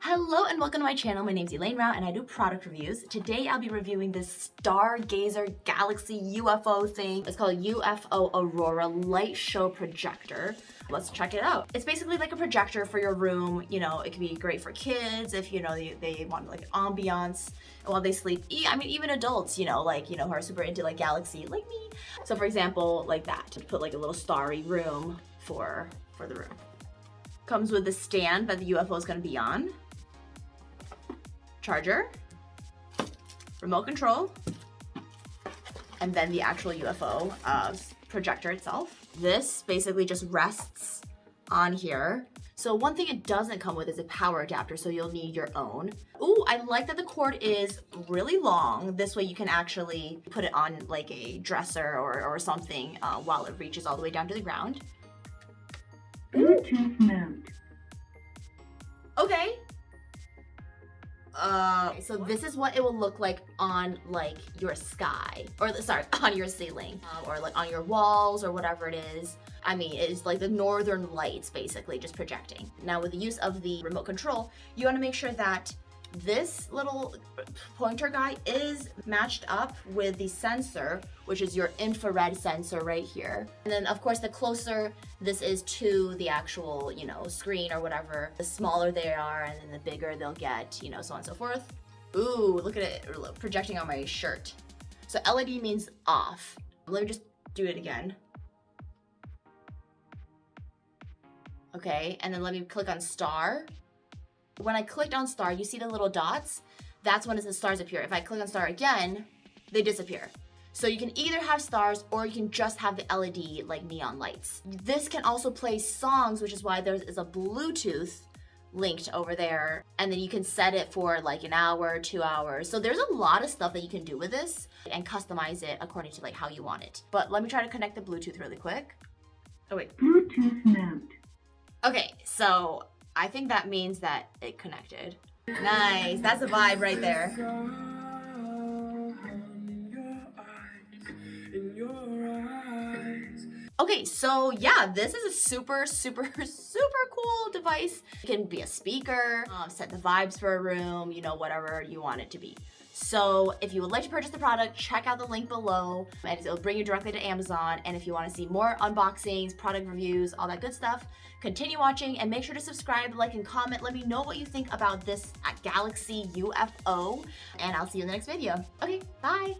Hello and welcome to my channel. My name's Elaine Rau and I do product reviews. Today I'll be reviewing this Stargazer Galaxy UFO thing. It's called UFO Aurora Light Show Projector. Let's check it out. It's basically like a projector for your room. You know, it can be great for kids if, you know, they want like ambiance while they sleep. I mean, even adults, who are super into like Galaxy, like me. So for example, like that, to put like a little starry room for the room. Comes with the stand that the UFO is going to be on. Charger, remote control, and then the actual UFO projector itself. This basically just rests on here. So one thing it doesn't come with is a power adapter, so you'll need your own. Ooh, I like that the cord is really long. This way you can actually put it on like a dresser or something while it reaches all the way down to the ground. Bluetooth mode. Okay. So this is what it will look like on like your sky, or sorry, on your ceiling, or like on your walls or whatever it is. I mean, it's like the northern lights basically just projecting. Now with the use of the remote control, you want to make sure that this little pointer guy is matched up with the sensor, which is your infrared sensor right here. And then of course, the closer this is to the actual, screen or whatever, the smaller they are and then the bigger they'll get, so on and so forth. Ooh, look at it projecting on my shirt. So LED means off. Let me just do it again. Okay, and then let me click on star. When I clicked on star, you see the little dots? That's when the stars appear. If I click on star again, they disappear. So you can either have stars or you can just have the LED like neon lights. This can also play songs, which is why there is a Bluetooth linked over there. And then you can set it for like an hour, 2 hours. So there's a lot of stuff that you can do with this and customize it according to like how you want it. But let me try to connect the Bluetooth really quick. Oh wait. Bluetooth mode. Okay, so I think that means that it connected. Nice, that's a vibe right there. Okay, so yeah, this is a super cool device. It can be a speaker, set the vibes for a room, whatever you want it to be. So if you would like to purchase the product, check out the link below and it'll bring you directly to Amazon. And if you want to see more unboxings, product reviews, all that good stuff, continue watching and make sure to subscribe, like, and comment. Let me know what you think about this Galaxy UFO and I'll see you in the next video. Okay, bye.